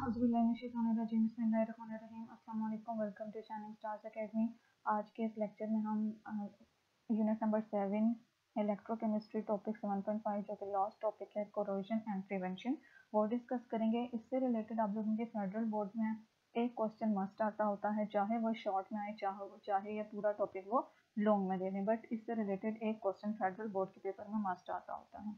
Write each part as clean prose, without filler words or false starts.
Welcome to shining stars academy. आज के इस लेक्चर में हम यूनिट नंबर 7 इलेक्ट्रोकेमिस्ट्री टॉपिक 7.5 जो कि लास्ट टॉपिक है कोरोजन एंड प्रिवेंशन वो डिस्कस करेंगे। इससे रिलेटेड आप लोगों के फेडरल बोर्ड में एक क्वेश्चन मस्ट आता होता है, चाहे वो शॉर्ट में आए चाहे ये पूरा टॉपिक वो लॉन्ग में दे दें, बट इससे रिलेटेड एक क्वेश्चन फेडरल बोर्ड के पेपर में मस्ट आता होता है।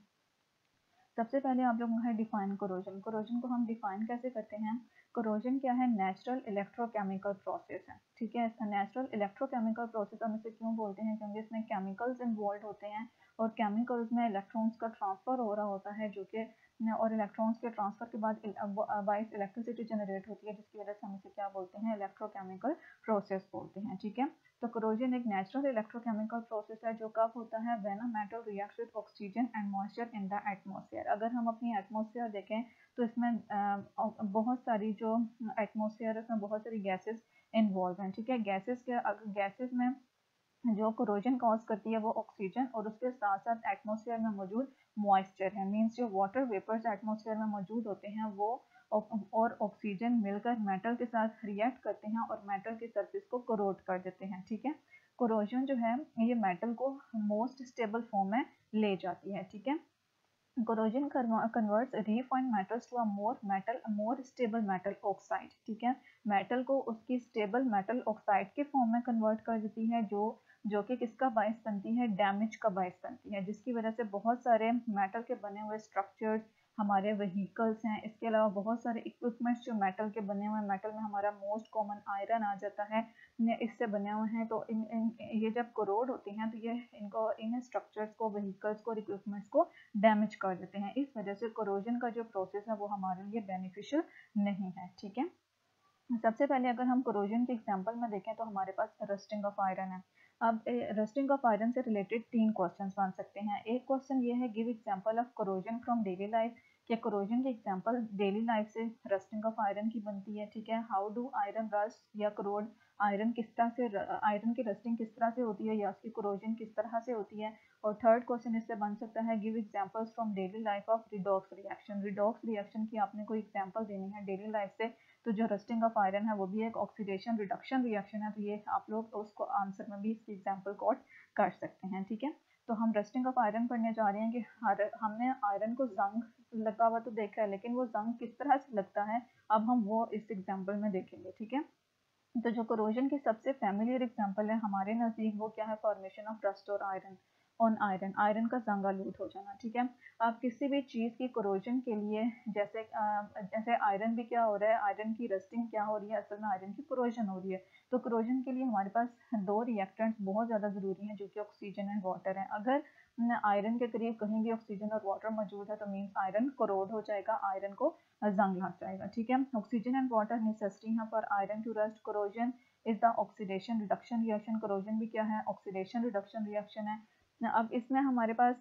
सबसे पहले आप लोगों का है डिफाइन कोरोजन। कोरोजन को हम डिफाइन कैसे करते हैं? कोरोजन क्या है? नेचुरल इलेक्ट्रोकेमिकल प्रोसेस है। ठीक है, इसका नेचुरल इलेक्ट्रोकेमिकल प्रोसेस हम इसे क्यों बोलते हैं? क्योंकि इसमें केमिकल्स इन्वॉल्व होते हैं और केमिकल्स में इलेक्ट्रॉन्स का ट्रांसफर हो रहा होता है जो कि और इलेक्ट्रॉन्स के ट्रांसफर के बाद बाइस इलेक्ट्रिसिटी जनरेट होती है, जिसकी वजह से हम इसे क्या बोलते हैं? इलेक्ट्रोकेमिकल प्रोसेस बोलते हैं। ठीक है, तो कोरोजन एक नेचुरल इलेक्ट्रोकेमिकल प्रोसेस है जो कब होता है? When a metal reacts with oxygen and moisture in the atmosphere. अगर हम अपनी एटमॉस्फेयर देखें तो इसमें बहुत सारी जो एटमॉस्फेयर है उसमें बहुत सारी गैसेस इन्वॉल्व हैं। ठीक है, गैसेस में जो कोरोजन कॉज करती है वो ऑक्सीजन और उसके साथ साथ एटमॉस्फेयर में मौजूद मॉइस्चर है। मींस जो वाटर वेपर्स एटमॉस्फेयर में मौजूद होते हैं वो और ऑक्सीजन मिलकर मेटल के साथ रिएक्ट करते हैं और मेटल की सरफेस को कोरोड कर देते हैं। ठीक है, कोरोजन जो है ये मेटल को मोस्ट स्टेबल फॉर्म में ले जाती है। ठीक है, corrosion converts refined metals to a more stable metal oxide। ठीक है, मेटल को उसकी स्टेबल मेटल ऑक्साइड के फॉर्म में कन्वर्ट कर देती है जो कि किसका बायस बनती है? डैमेज का बायस बनती है, जिसकी वजह से बहुत सारे मेटल के बने हुए स्ट्रक्चर्स हमारे व्हीकल्स हैं। इसके अलावा बहुत सारे इक्विपमेंट्स जो मेटल के बने हुए हैं, मेटल में हमारा मोस्ट कॉमन आयरन आ जाता है, इससे बने हुए हैं। तो ये जब कोरोड होती हैं तो ये इन स्ट्रक्चर्स को, व्हीकल्स को और इक्विपमेंट्स को डैमेज कर देते हैं। इस वजह से कोरोजन का जो प्रोसेस है वो हमारे लिए बेनिफिशियल नहीं है। ठीक है, सबसे पहले अगर हम कोरोजन के एग्जांपल में देखें तो हमारे पास रस्टिंग ऑफ आयरन है। अब रस्टिंग ऑफ आयरन से रिलेटेड 3 क्वेश्चंस बन सकते हैं। एक क्वेश्चन ये है, give example of corrosion from daily life. क्या कोरोजन की एग्जांपल डेली लाइफ से रस्टिंग ऑफ आयरन की बनती है? ठीक है, हाउ डू आयरन रस्ट या कोरोड, आयरन किस तरह से, आयरन की रस्टिंग किस तरह से होती है या उसकी कोरोजन किस तरह से होती है। और थर्ड क्वेश्चन इससे बन सकता है, give examples from daily life of redox reaction. Redox reaction की आपने कोई एग्जांपल देनी है डेली लाइफ से। तो जो रस्टिंग ऑफ आयरन है वो भी एक ऑक्सीडेशन रिडक्शन रिएक्शन है, तो ये आप लोग उसको आंसर में भी इसकी एग्जांपल कोट कर सकते हैं। ठीक है, तो हम रस्टिंग ऑफ आयरन पढ़ने जा रहे हैं कि हमने आयरन को जंग लगा हुआ तो देखा है, लेकिन वो जंग किस तरह से लगता है अब हम वो इस एग्जाम्पल में देखेंगे। ठीक है, तो जो कोरोजन की सबसे फैमिलियर एग्जांपल है हमारे नज़दीक वो क्या है? फॉर्मेशन ऑफ रस्ट और आयरन ऑन आयरन, आयरन का जंग आलूद हो जाना। ठीक है, आप किसी भी चीज़ की कोरोजन के लिए जैसे आयरन भी क्या हो रहा है, आयरन की रस्टिंग क्या हो रही है, असल में आयरन की कोरोजन हो रही है। तो कोरोजन के लिए हमारे पास 2 रिएक्टेंट्स बहुत ज़्यादा ज़रूरी हैं जो कि ऑक्सीजन एंड वाटर हैं। अगर आयरन के करीब कहीं भी ऑक्सीजन और वाटर मौजूद है तो मीन्स आयरन कोरोड हो जाएगा, आयरन को जंग लग जाएगा। ठीक है, ऑक्सीजन एंड वाटर नेसेसिटी है for iron to rust. Corrosion is the oxidation reduction reaction. Corrosion भी क्या है? ऑक्सीडेशन रिडक्शन रिएक्शन है। अब इसमें हमारे पास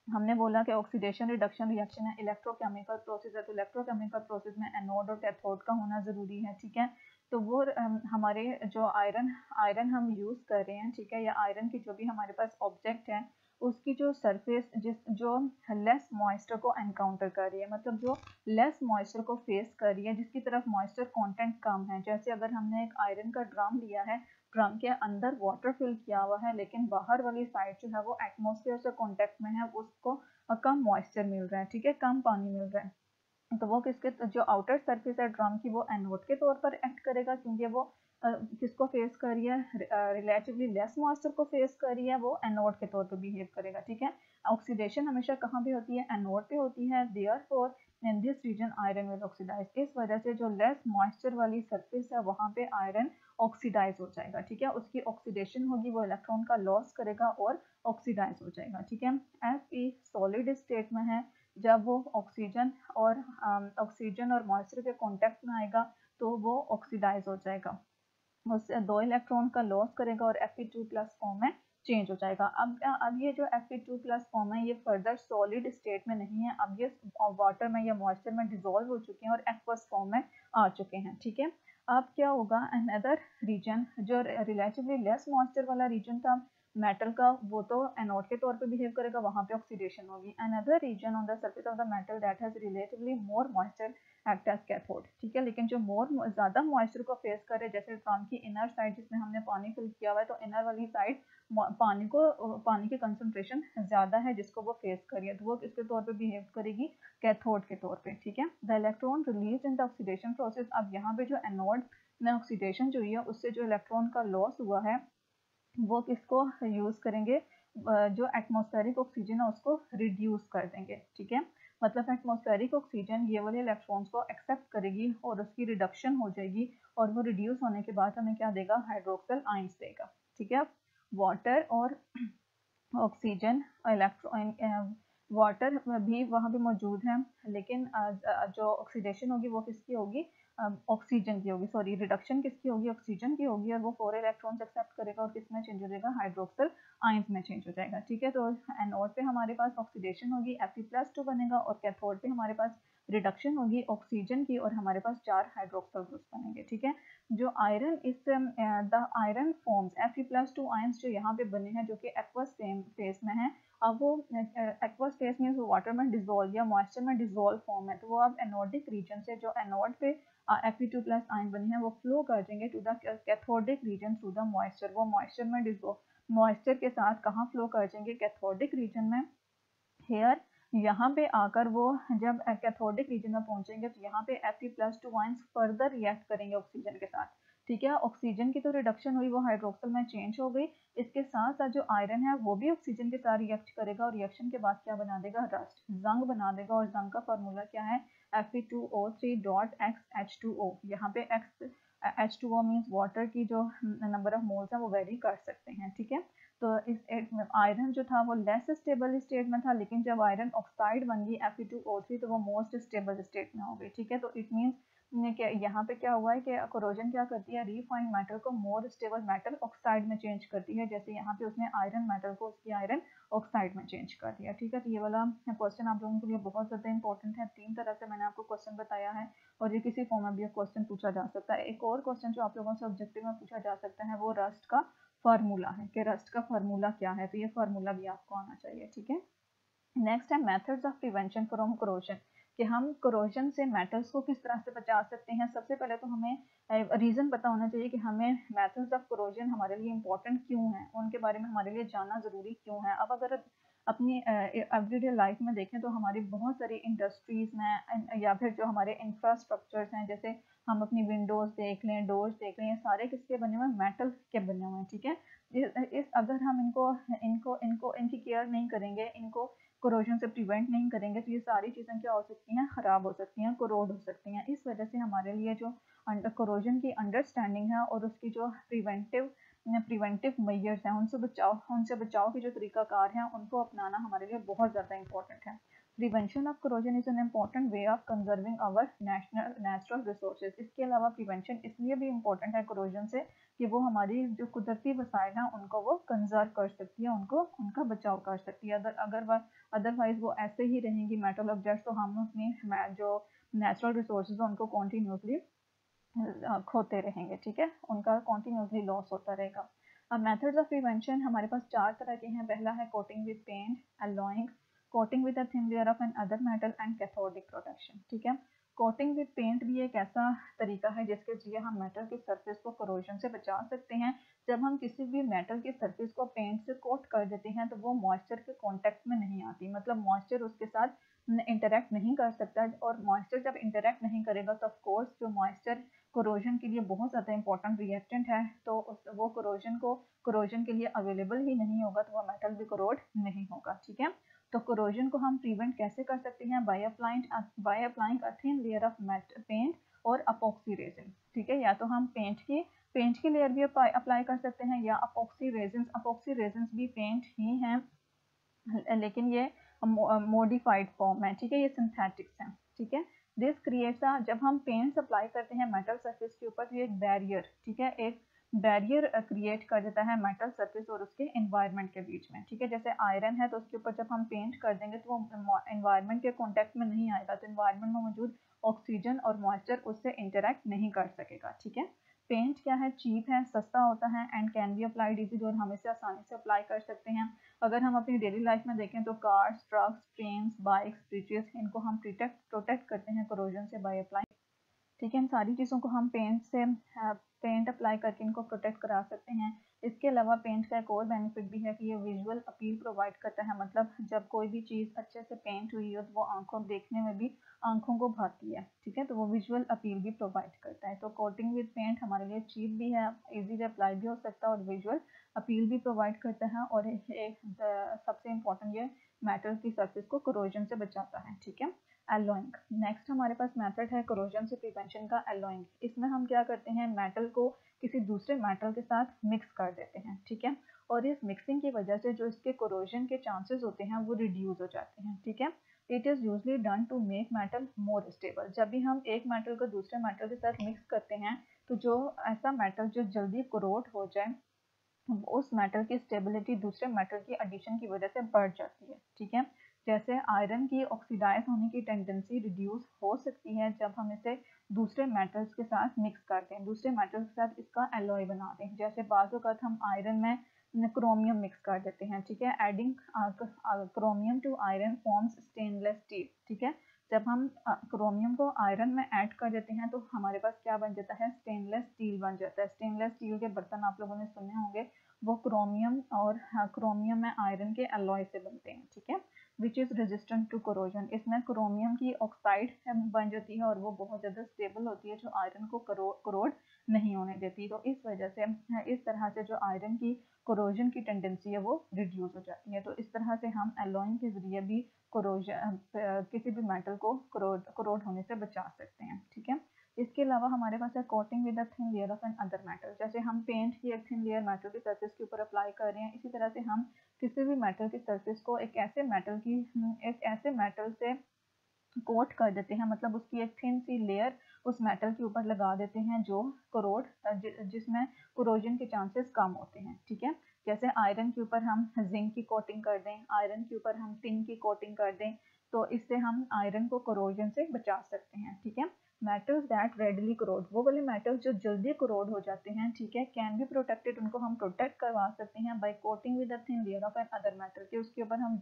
हमने बोला कि ऑक्सीडेशन रिडक्शन रिएक्शन है, इलेक्ट्रोकेमिकल प्रोसेस है, तो इलेक्ट्रोकेमिकल प्रोसेस में एनोड और कैथोड का होना ज़रूरी है। ठीक है, तो वो हमारे जो आयरन हम यूज़ कर रहे हैं, ठीक है, या आयरन की जो भी हमारे पास ऑब्जेक्ट है उसकी जो सरफेस जो लेस मॉइस्चर को एनकाउंटर कर रही है, मतलब जो लेस मॉइस्चर को फेस कर रही है, जिसकी तरफ मॉइस्चर कंटेंट कम है। जैसे अगर हमने एक आयरन का ड्रम लिया है, ड्रम के अंदर वाटर फिल किया हुआ है लेकिन बाहर वाली साइड जो है वो एटमॉस्फेयर से कांटेक्ट में है, उसको कम मॉइस्चर मिल रहा है। ठीक है, कम पानी मिल रहा है, तो वो किसके, जो आउटर सरफेस है ड्रम की वो एनोड के तौर पर एक्ट करेगा, क्योंकि वो किसको फेस कर रही है? रिलेटिवली लेस मॉइस्चर को फेस कर रही है, वो एनोड के तौर पर बिहेव करेगा। ठीक है, ऑक्सीडेशन हमेशा कहाँ पे होती है? एनोड पे होती है। Therefore in this region iron will oxidise. इस वजह से जो लेस मॉइस्चर वाली सरफेस है वहाँ पे आयरन ऑक्सीडाइज हो जाएगा। ठीक है, उसकी ऑक्सीडेशन होगी, वो इलेक्ट्रॉन का लॉस करेगा और ऑक्सीडाइज हो जाएगा। ठीक है, Fe सॉलिड स्टेट में है, जब वो ऑक्सीजन और मॉइस्चर के कांटेक्ट में आएगा तो वो ऑक्सीडाइज हो जाएगा, उससे 2 इलेक्ट्रॉन का लॉस करेगा और Fe2+ फॉर्म में चेंज हो जाएगा। अब ये जो Fe2+ फॉर्म है ये फर्दर सॉलिड स्टेट में नहीं है, अब ये वाटर में या मॉइस्चर में डिसॉल्व हो चुके हैं और एक्वस फॉर्म में आ चुके हैं। ठीक है, अब क्या होगा? अनदर रीजन जो रिलेटिवली लेस मॉइस्चर वाला रीजन था मेटल का, वो तो एनोड के तौर पे बिहेव करेगा, वहाँ पे ऑक्सीडेशन होगी। Another region on the surface of the metal that has relatively more moisture act as cathode, ठीक है। लेकिन जो ज़्यादा मॉइस्चर को फेस करे, जैसे ड्रम की इनर साइड जिसमें हमने पानी फिल किया हुआ है, तो इनर वाली साइड पानी की कंसंट्रेशन ज़्यादा है जिसको वो फेस करिए, तो वो किसके तौर पे बिहेव करेगी, कैथोड के तौर पे, ठीक है। The electron release in the oxidation process, अब यहाँ पे जो एनोड में ऑक्सीडेशन जो हुई है उससे जो इलेक्ट्रॉन का लॉस हुआ है वो किसको यूज़ करेंगे, जो एटमॉस्फेरिक ऑक्सीजन है उसको रिड्यूस कर देंगे, ठीक है। मतलब एटमॉस्फेरिक ऑक्सीजन ये वाले इलेक्ट्रॉन्स को एक्सेप्ट करेगी और उसकी रिडक्शन हो जाएगी, और वो रिड्यूस होने के बाद हमें क्या देगा, हाइड्रोक्सल आयंस देगा, ठीक है। वाटर और ऑक्सीजन, इलेक्ट्रॉन, वाटर भी वहाँ पे मौजूद है, लेकिन जो ऑक्सीडेशन होगी वो किसकी होगी, ऑक्सीजन की होगी, सॉरी रिडक्शन किसकी होगी, ऑक्सीजन की होगी, और वो 4 इलेक्ट्रॉन्स एक्सेप्ट करेगा और किस में चेंज हो जाएगा, हाइड्रोक्सल आयंस में चेंज हो जाएगा, ठीक है। तो एनोड पे हमारे पास ऑक्सीडेशन होगी, Fe+2 बनेगा, और कैथोड पे हमारे पास रिडक्शन होगी ऑक्सीजन की, और हमारे पास 4 हाइड्रोक्सल ग्रुप्स बनेंगे, ठीक है। जो आयरन इस the iron forms Fe+2 ions जो यहाँ पे बने हैं, जो कि एक्वस फेस में है, अब वो एक्वस फेस मीन्स वाटर में डिजोल्व या मॉइस्चर में डिजोल्व फॉर्म है, तो वो अब एनोडिक रीजन से जो एनोड पे Fe2+ आयन बने हैं वो फ्लो कर देंगे to the cathodic region through the moisture, वो मॉइस्चर में मॉइस्चर के साथ कहाँ फ्लो कर जाएंगे, कैथोडिक रीजन में। हेयर यहाँ पे आकर वो जब कैथोडिक रीजन में पहुंचेंगे तो यहाँ पे Fe+2 आयंस फर्दर रिएक्ट करेंगे ऑक्सीजन के साथ, ठीक है। ऑक्सीजन की तो रिडक्शन हुई, वो हाइड्रोक्सल में चेंज हो गई, इसके साथ साथ जो आयरन है वो भी ऑक्सीजन के साथ रिएक्ट करेगा, और रिएक्शन के बाद क्या बना देगा, रस्ट, जंग बना देगा, और जंग का फार्मूला क्या है, Fe2O3.XH2O, यहाँ पे X H2O मीन्स वाटर की जो नंबर ऑफ मोल्स है वो वेरी कर सकते हैं, ठीक है। तो इस आयरन जो था वो लेस स्टेबल स्टेट में था, लेकिन जब आयरन ऑक्साइड बन गई Fe2O3 तो वो मोस्ट स्टेबल स्टेट में हो गई, ठीक है। तो इट मीन्स यहाँ पे क्या हुआ है कि कोरोजन क्या करती है, रिफाइंड मेटल को मोर स्टेबल मेटल ऑक्साइड में चेंज करती है, जैसे यहाँ पे उसने आयरन मेटल को उसकी आयरन ऑक्साइड में चेंज कर दिया, ठीक है। तो ये वाला क्वेश्चन आप लोगों के लिए बहुत ज़्यादा इंपॉर्टेंट है, 3 तरह से मैंने आपको क्वेश्चन बताया है, और ये किसी फॉर्म में भी क्वेश्चन पूछा जा सकता है। एक और क्वेश्चन जो आप लोगों से ऑब्जेक्टिव में पूछा जा सकता है वो रस्ट का फार्मूला है, कि रस्ट का फार्मूला क्या है, तो ये फार्मूला भी आपको आना चाहिए, ठीक है। नेक्स्ट है methods of prevention from corrosion, कि हम कोरोजन से मेटल्स को किस तरह से बचा सकते हैं। सबसे पहले तो हमें रीज़न पता होना चाहिए कि हमें मेथड्स ऑफ कोरोजन हमारे लिए इंपॉर्टेंट क्यों हैं, उनके बारे में हमारे लिए जानना ज़रूरी क्यों है। अब अगर अपनी एवरीडे लाइफ में देखें तो हमारी बहुत सारी इंडस्ट्रीज़ में या फिर जो हमारे इंफ्रास्ट्रक्चर्स हैं, जैसे हम अपनी विंडोज़ देख लें, डोर्स देख लें, ये सारे किसके बने हुए हैं, मेटल के बने हुए हैं, ठीक है। इस अगर हम इनको इनको इनको इनकी केयर नहीं करेंगे, इनको कोरोजन से प्रिवेंट नहीं करेंगे, तो ये सारी चीज़ें क्या हो सकती हैं, ख़राब हो सकती हैं, कोरोड हो सकती हैं। इस वजह से हमारे लिए जो कोरोजन की अंडरस्टैंडिंग है और उसकी जो प्रिवेंटिव मेजर्स हैं, उनसे बचाव की जो तरीकाकार हैं उनको अपनाना हमारे लिए बहुत ज़्यादा इंपॉर्टेंट है। Prevention of corrosion is an important way of conserving our natural resources. इसके अलावा प्रिवेंशन इसलिए भी इम्पॉर्टेंट है कोरोजन से कि वो हमारी जो कुदरती वसाइल हैं उनको वो कंजर्व कर सकती है, उनको उनका बचाव कर सकती है। अदरवाइज वो ऐसे ही रहेंगी मेटल ऑब्जेक्ट्स, तो हम अपनी जो नेचुरल रिसोर्सेज हैं उनको कॉन्टीन्यूसली खोते रहेंगे, ठीक है, उनका कॉन्टीन्यूसली लॉस होता रहेगा। अब मेथड्स ऑफ प्रिवेंशन हमारे पास 4 तरह के हैं। पहला है coating with paint, alloying, coating with a thin layer of another metal, and cathodic protection, ठीक है। कोटिंग विद पेंट भी एक ऐसा तरीका है जिसके जरिए हम मेटल की सरफेस को कोरोजन से बचा सकते हैं। जब हम किसी भी मेटल की सरफेस को पेंट से कोट कर देते हैं तो वो मॉइस्चर के कांटेक्ट में नहीं आती, मतलब मॉइस्चर उसके साथ इंटरेक्ट नहीं कर सकता, और मॉइस्चर जब इंटरेक्ट नहीं करेगा तो ऑफ कोर्स जो मॉइस्चर कोरोजन के लिए बहुत ज़्यादा इंपॉर्टेंट रिएक्टेंट है, तो वो कोरोजन के लिए अवेलेबल ही नहीं होगा, तो वो मेटल भी कोरोड नहीं होगा, ठीक है। तो कोरोजन को हम प्रिवेंट कैसे कर सकते हैं, by applying a thin layer of paint और अपॉक्सी रेजिन, ठीक है। या तो हम पेंट की लेयर भी अप्लाई कर सकते हैं, या अपॉक्सी रेजिन भी पेंट ही हैं, लेकिन ये मॉडिफाइड फॉर्म है, ठीक है, ये सिंथेटिक्स हैं, ठीक है। दिस क्रिएट्स जब हम पेंट्स अप्लाई करते हैं मेटल सरफेस के ऊपर तो ये एक बैरियर, ठीक है, एक बैरियर क्रिएट कर देता है मेटल सरफेस और उसके एनवायरनमेंट के बीच में, ठीक है। जैसे आयरन है तो उसके ऊपर जब हम पेंट कर देंगे तो वो एनवायरनमेंट के कॉन्टेक्ट में नहीं आएगा, तो एनवायरनमेंट में मौजूद ऑक्सीजन और मॉइस्चर उससे इंटरेक्ट नहीं कर सकेगा, ठीक है। पेंट क्या है, चीप है, सस्ता होता है and can be applied easily, और हम इसे आसानी से अप्लाई कर सकते हैं। अगर हम अपनी डेली लाइफ में देखें तो cars, trucks, trains, bikes, bridges, इनको हम प्रोटेक्ट करते हैं कोरोजन से बाय अप्लाई। ठीक है, इन सारी चीज़ों को हम पेंट अप्लाई करके इनको प्रोटेक्ट करा सकते हैं। इसके अलावा पेंट का एक और बेनिफिट भी है कि ये विजुअल अपील प्रोवाइड करता है, मतलब जब कोई भी चीज़ अच्छे से पेंट हुई हो तो वो आंखों देखने में भी आंखों को भाती है। ठीक है, तो वो विजुअल अपील भी प्रोवाइड करता है। तो कोटिंग विद पेंट हमारे लिए चीप भी है, इजीली अप्लाई भी हो सकता है और विजुअल अपील भी प्रोवाइड करता है। और सबसे इम्पोर्टेंट ये मेटल की सरफेस को कोरोजन से बचाता है। ठीक है, एलोइंग। नेक्स्ट हमारे पास मेथड है कोरोजन से प्रिवेंशन का, एलोइंग। इसमें हम क्या करते हैं, मेटल को किसी दूसरे मेटल के साथ मिक्स कर देते हैं। ठीक है, और इस मिक्सिंग की वजह से जो इसके कोरोजन के चांसेस होते हैं वो रिड्यूस हो जाते हैं। ठीक है, it is usually done to make metal more stable. जब भी हम एक मेटल को दूसरे मेटल के साथ मिक्स करते हैं तो जो ऐसा मेटल जो जल्दी कोरोड हो जाए, उस मेटल की स्टेबिलिटी दूसरे मेटल की एडिशन की वजह से बढ़ जाती है। ठीक है, जैसे आयरन की ऑक्सीडाइज होने की टेंडेंसी रिड्यूस हो सकती है जब हम इसे दूसरे मेटल्स के साथ मिक्स करते हैं, दूसरे मेटल्स के साथ इसका एलॉय बनाते हैं। जैसे बाज़ औक़ात हम आयरन में क्रोमियम मिक्स कर देते हैं। ठीक है, adding chromium to iron forms stainless steel. ठीक है, जब हम क्रोमियम को आयरन में ऐड कर देते हैं तो हमारे पास क्या बन जाता है, स्टेनलेस स्टील बन जाता है। स्टेनलेस स्टील के बर्तन आप लोगों ने सुने होंगे, वो क्रोमियम और क्रोमियम में आयरन के अलॉय से बनते हैं। ठीक है, which is resistant to corrosion. इसमें क्रोमियम की ऑक्साइड बन जाती है और वो बहुत ज़्यादा स्टेबल होती है, जो आयरन को करोड नहीं होने देती। तो इस वजह से इस तरह से जो आयरन की कोरोजन की टेंडेंसी है वो रिड्यूस हो जाती है। तो इस तरह से हम एलॉइंग के ज़रिए भी कोरोजन किसी भी मेटल को करोड होने से बचा सकते हैं। ठीक है, इसके अलावा हमारे पास है coating with a thin layer of another metal. जैसे हम पेंट की एक थिन लेयर मेटल की सरफेस के ऊपर अप्लाई कर रहे हैं, इसी तरह से हम किसी भी मेटल की सरफेस को एक ऐसे मेटल से कोट कर देते हैं, मतलब उसकी एक थिन सी लेयर उस मेटल के ऊपर लगा देते हैं जो जिसमें कोरोजन के चांसेस कम होते हैं। ठीक है, जैसे आयरन के ऊपर हम जिंक की कोटिंग कर दें, आयरन के ऊपर हम टिन की कोटिंग कर दें, तो इससे हम आयरन को कोरोजन से बचा सकते हैं। ठीक है, मेटल्स दैट रेडली कोरोड, वो वाले मेटल्स जो जल्दी कोरोड हो जाते हैं, ठीक है, कैन बी प्रोटेक्टेड, उनको हम प्रोटेक्ट करवा सकते हैं by coating with a thin layer of another metal, के उसके ऊपर हम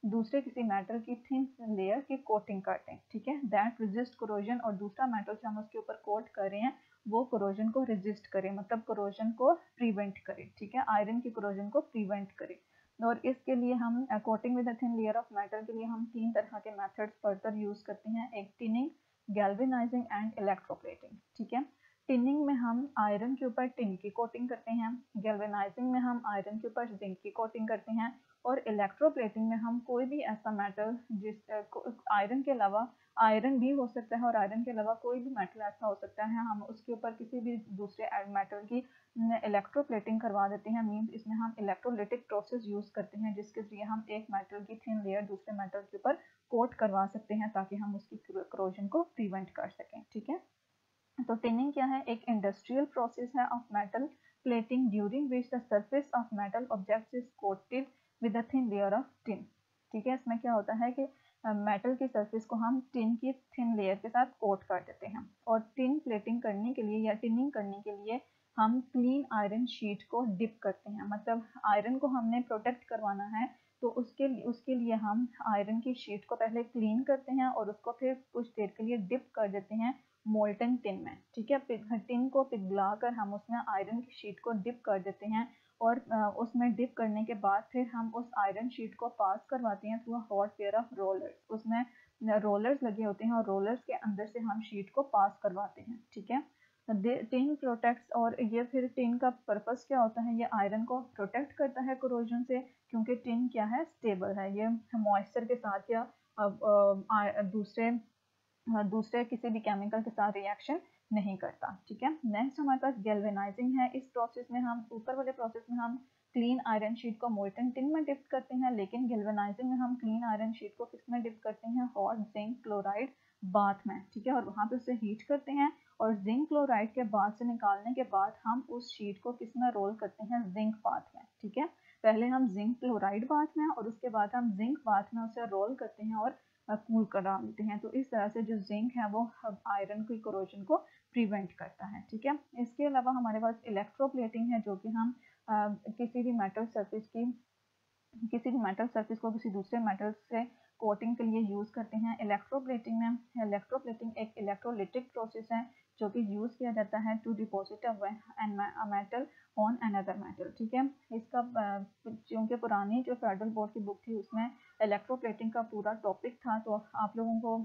दूसरे किसी मेटल की थिन लेयर की कोटिंग करते हैं। ठीक है, दैट रेजिस्ट कोरोजन, और दूसरा मेटल जो हम उसके ऊपर कोट कर रहे हैं वो कोरोजन को रेजिस्ट करे, मतलब कोरोजन को प्रिवेंट करे। ठीक है, आयरन की कोरोजन को प्रिवेंट करे। और इसके लिए हम coating with a thin layer of metal के लिए हम 3 तरह के मेथड्स फर्दर यूज करते हैं, एक टिनिंग, गैल्वेनाइजिंग एंड इलेक्ट्रोप्लेटिंग। ठीक है, टिनिंग में हम आयरन के ऊपर टिन की कोटिंग करते हैं, गैल्वेनाइजिंग में हम आयरन के ऊपर जिंक की कोटिंग करते हैं, और इलेक्ट्रोप्लेटिंग में हम कोई भी ऐसा मेटल आयरन के अलावा, आयरन भी हो सकता है और आयरन के अलावा कोई भी मेटल ऐसा हो सकता है, हम उसके ऊपर किसी भी दूसरे मेटल की इलेक्ट्रोप्लेटिंग करवा देते हैं। मीन्स इसमें हम इलेक्ट्रोलिटिक प्रोसेस यूज करते हैं जिसके जरिए हम एक मेटल की थिन लेयर दूसरे मेटल के ऊपर कोट करवा सकते हैं ताकि हम उसकी कोरोजन को प्रिवेंट कर सकें। ठीक है, तो टिनिंग क्या है, एक इंडस्ट्रियल प्रोसेस है of metal plating during which the surface of metal object is coated with a thin layer of tin. ठीक है, इसमें क्या होता है कि मेटल की सरफेस को हम टिन की थिन लेयर के साथ कोट कर देते हैं, और टिन प्लेटिंग करने के लिए या टिनिंग करने के लिए हम क्लीन आयरन शीट को डिप करते हैं, मतलब आयरन को हमने प्रोटेक्ट करवाना है तो उसके लिए हम आयरन की शीट को पहले क्लीन करते हैं और उसको फिर कुछ देर के लिए डिप कर देते हैं मोल्टन टिन में। ठीक है, टिन को पिघला कर हम उसमें आयरन की शीट को डिप कर देते हैं, और उसमें डिप करने के बाद फिर हम उस आयरन शीट को पास करवाते हैं through hot pair of rollers. उसमें रोलर्स लगे होते हैं और रोलर्स के अंदर से हम शीट को पास करवाते हैं। ठीक है, टिन प्रोटेक्ट्स, और ये फिर टिन का पर्पस क्या होता है, ये आयरन को प्रोटेक्ट करता है कोरोजन से, क्योंकि टिन क्या है, स्टेबल है, ये मॉइस्चर के साथ या दूसरे किसी भी केमिकल के साथ रिएक्शन नहीं करता। ठीक है, नेक्स्ट हमारे पास गैल्वेनाइजिंग है। इस प्रोसेस में हम ऊपर वाले प्रोसेस में हम क्लीन आयरन शीट को मोल्टन टिन में डिप करते हैं, लेकिन गैल्वेनाइजिंग में हम क्लीन आयरन शीट को किस में डिप करते हैं, हॉट जिंक क्लोराइड बाथ में। ठीक है, और वहाँ पे उसे हीट करते हैं, और जिंक क्लोराइड के बाथ से निकालने के बाद हम उस शीट को किस में रोल करते हैं, जिंक बाथ में। ठीक है, पहले हम जिंक क्लोराइड बाथ में और उसके बाद हम जिंक बाथ में उसे रोल करते हैं, और कूल करा देते हैं। तो इस तरह से जो जिंक है वो आयरन की कोरोजन को प्रिवेंट करता है। ठीक है, इसके अलावा हमारे पास इलेक्ट्रोप्लेटिंग है, जो कि हम किसी भी मेटल सरफेस को किसी दूसरे मेटल से कोटिंग के लिए यूज़ करते हैं। इलेक्ट्रोप्लेटिंग एक इलेक्ट्रोलिटिक प्रोसेस है जो कि यूज़ किया जाता है to deposit a metal on another metal. ठीक है, इसका क्योंकि पुरानी जो फेडरल बोर्ड की बुक थी उसमें इलेक्ट्रोप्लेटिंग का पूरा टॉपिक था, तो आप लोगों को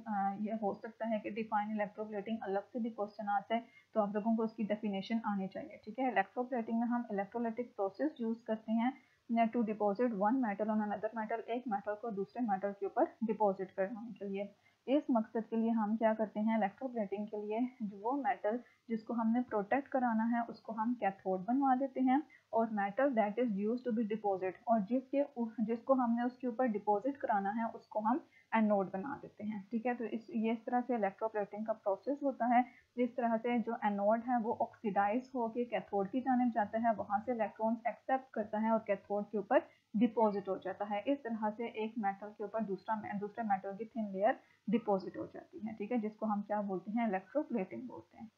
ये हो सकता है कि डिफाइन इलेक्ट्रोप्लेटिंग अलग से भी क्वेश्चन आता है, तो आप लोगों को उसकी डेफिनेशन आनी चाहिए। ठीक है, इलेक्ट्रोप्लेटिंग में हम इलेक्ट्रोलिटिक प्रोसेस यूज़ करते हैं to deposit one metal on another metal, एक मेटल को दूसरे मेटल के ऊपर डिपॉजिट करने के लिए। इस मकसद के लिए हम क्या करते हैं, इलेक्ट्रोप्लेटिंग के लिए वो मेटल जिसको हमने प्रोटेक्ट कराना है उसको हम कैथोड बनवा देते हैं, और metal that is used to be deposit, और जिसको हमने उसके ऊपर डिपॉजिट कराना है उसको हम एनोड बना देते हैं। ठीक है, तो इस तरह से इलेक्ट्रोप्लेटिंग का प्रोसेस होता है। जिस तरह से जो एनोड है वो ऑक्सीडाइज होकर कैथोड की जानिब जाता है, वहां से इलेक्ट्रॉन्स एक्सेप्ट करता है और कैथोड के ऊपर डिपॉजिट हो जाता है। इस तरह से एक मेटल के ऊपर दूसरे मेटल की थिन लेयर डिपॉजिट हो जाती है। ठीक है, जिसको हम क्या बोलते हैं, इलेक्ट्रोप्लेटिंग बोलते हैं।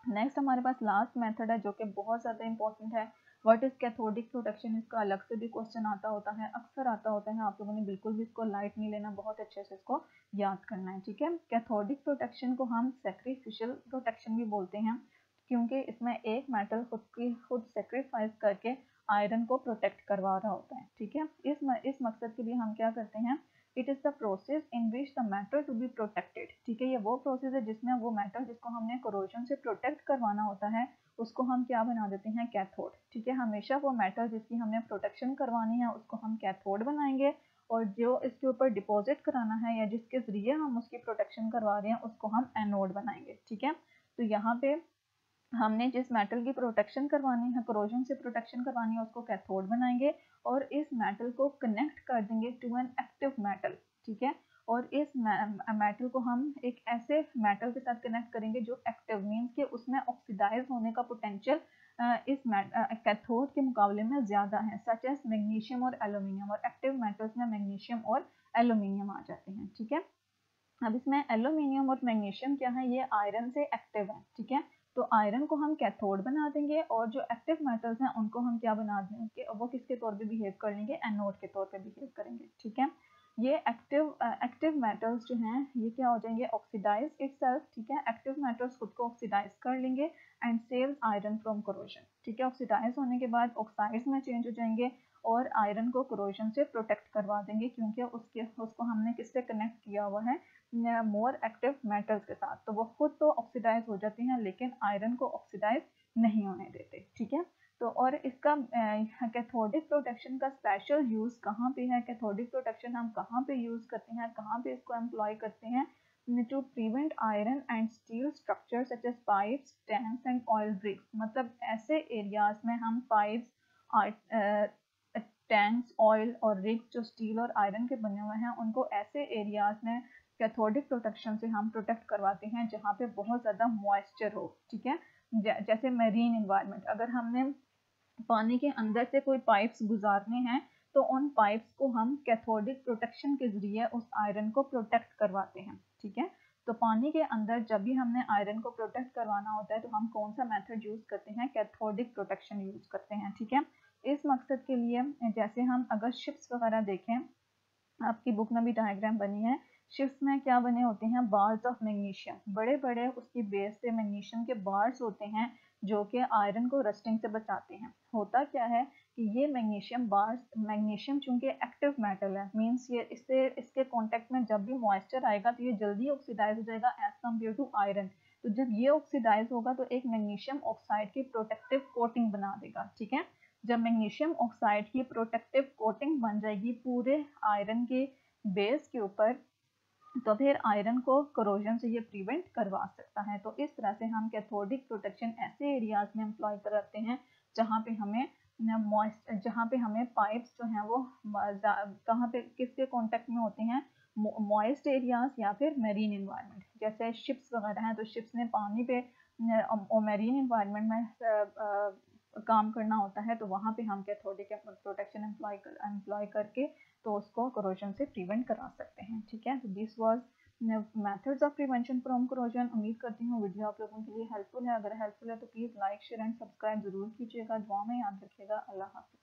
नेक्स्ट हमारे पास लास्ट मेथड है जो कि बहुत ज़्यादा इंपॉर्टेंट है, व्हाट इज कैथोडिक प्रोटेक्शन। इसका अलग से भी क्वेश्चन आता होता है, अक्सर आता होता है, आप लोगों ने बिल्कुल भी इसको लाइट नहीं लेना, बहुत अच्छे से इसको याद करना है। ठीक है, कैथोडिक प्रोटेक्शन को हम सैक्रिफिशियल प्रोटेक्शन भी बोलते हैं, क्योंकि इसमें एक मेटल खुद सेक्रीफाइस करके आयरन को प्रोटेक्ट करवा रहा होता है। ठीक है, इस मकसद के लिए हम क्या करते हैं, it is the process in which the metal to be protected. ठीक है, ये वो प्रोसेस है जिसमें वो मेटल जिसको हमने कोरोजन से प्रोटेक्ट करवाना होता है उसको हम क्या बना देते हैं, कैथोड। ठीक है, हमेशा वो मेटल जिसकी हमने प्रोटेक्शन करवानी है उसको हम कैथोड बनाएंगे, और जो इसके ऊपर डिपॉजिट कराना है या जिसके ज़रिए हम उसकी प्रोटेक्शन करवा रहे हैं उसको हम एनोड बनाएंगे। ठीक है, तो यहाँ पे हमने जिस मेटल की प्रोटेक्शन करवानी है, कोरोजन से प्रोटेक्शन करवानी है, उसको कैथोड बनाएंगे और इस मेटल को कनेक्ट कर देंगे टू एन एक्टिव मेटल। ठीक है, और इस मेटल को हम एक ऐसे मेटल के साथ कनेक्ट करेंगे जो एक्टिव मीन्स कि उसमें ऑक्सीडाइज होने का पोटेंशियल इस कैथोड के मुकाबले में ज़्यादा है, सच एज मैग्नीशियम और एल्यूमिनियम, और एक्टिव मेटल्स में मैग्नीशियम और एल्यूमिनियम आ जाते हैं। ठीक है, अब इसमें एल्यूमिनियम और मैग्नीशियम क्या है, ये आयरन से एक्टिव है। ठीक है, तो आयरन को हम कैथोड बना देंगे और जो एक्टिव मेटल्स हैं उनको हम क्या बना देंगे, वो किसके तौर पे बिहेव कर लेंगे, एनोड के तौर पे बिहेव करेंगे। ठीक है, ये एक्टिव मेटल्स जो हैं ये क्या हो जाएंगे, ऑक्सीडाइज इटसेल्फ। ठीक है, एक्टिव मेटल्स खुद को ऑक्सीडाइज कर लेंगे and saves iron from corrosion. ठीक है, ऑक्सीडाइज होने के बाद ऑक्साइड्स में चेंज हो जाएंगे और आयरन को कोरोजन से प्रोटेक्ट करवा देंगे, क्योंकि उसको हमने किससे कनेक्ट किया हुआ है, मोर एक्टिव मेटल्स के साथ। तो वो खुद तो ऑक्सीडाइज हो जाती हैं लेकिन आयरन को ऑक्सीडाइज नहीं होने देते। ठीक है, तो और इसका कैथोडिक प्रोटेक्शन का स्पेशल यूज़ कहाँ पे है, कैथोडिक प्रोटेक्शन हम कहाँ पे यूज़ करते हैं, कहाँ पे इसको एम्प्लॉय करते हैं, to prevent iron and steel structure such as pipes, tanks and oil rigs. मतलब ऐसे एरियाज में हम पाइप्स, टैंक्स, ऑयल और रिग्स जो स्टील और आयरन के बने हुए हैं उनको ऐसे एरियाज में कैथोडिक प्रोटेक्शन से हम प्रोटेक्ट करवाते हैं जहाँ पे बहुत ज़्यादा मॉइस्चर हो। ठीक है, जैसे मरीन इन्वायरमेंट, अगर हमने पानी के अंदर से कोई पाइप्स गुजारने हैं तो उन पाइप्स को हम कैथोडिक प्रोटेक्शन के जरिए उस आयरन को प्रोटेक्ट करवाते हैं। ठीक है, तो पानी के अंदर जब भी हमने आयरन को प्रोटेक्ट करवाना होता है तो हम कौन सा मेथड यूज़ करते हैं, कैथोडिक प्रोटेक्शन यूज़ करते हैं। ठीक है, इस मकसद के लिए जैसे हम अगर शिप्स वगैरह देखें, आपकी बुक में भी डायग्राम बनी है, शिप्स में क्या बने होते हैं, बार्स ऑफ मैग्नीशियम, बड़े बड़े उसकी बेस पे मैग्नीशियम के बार्स होते हैं जो कि आयरन को रस्टिंग से बचाते हैं। होता क्या है कि ये मैग्नीशियम बार्स, मैग्नीशियम चूंकि एक्टिव मेटल है, मींस ये इसके कांटेक्ट में जब भी मॉइस्चर आएगा तो ये जल्दी ऑक्सीडाइज हो जाएगा एज कम्पेयर टू आयरन। तो जब ये ऑक्सीडाइज होगा तो एक मैग्नीशियम ऑक्साइड की प्रोटेक्टिव कोटिंग बना देगा। ठीक है, जब मैग्नीशियम ऑक्साइड की प्रोटेक्टिव कोटिंग बन जाएगी पूरे आयरन के बेस के ऊपर, तो फिर आयरन को कोरोजन से ये प्रिवेंट करवा सकता है। तो इस तरह से हम कैथोडिक प्रोटेक्शन ऐसे एरियाज में एम्प्लॉय करते हैं जहाँ पे हमें पाइप्स जो हैं वो कहाँ पे किसके कांटेक्ट में होते हैं, मॉइस्ट एरियाज या फिर मेरीन इन्वायरमेंट। जैसे शिप्स वगैरह हैं तो शिप्स ने पानी पे मेरीन इन्वायरमेंट में काम करना होता है, तो वहाँ पे हम कैथोडिक प्रोटेक्शन एम्प्लॉय करके तो उसको करोजन से प्रिवेंट करा सकते हैं। ठीक है, तो this was methods of prevention from corrosion. उम्मीद करती हूँ वीडियो आप लोगों के लिए हेल्पफुल है। अगर हेल्पफुल है तो please like share and subscribe जरूर कीजिएगा। दुआ में याद रखिएगा। अल्लाह हाफिज़।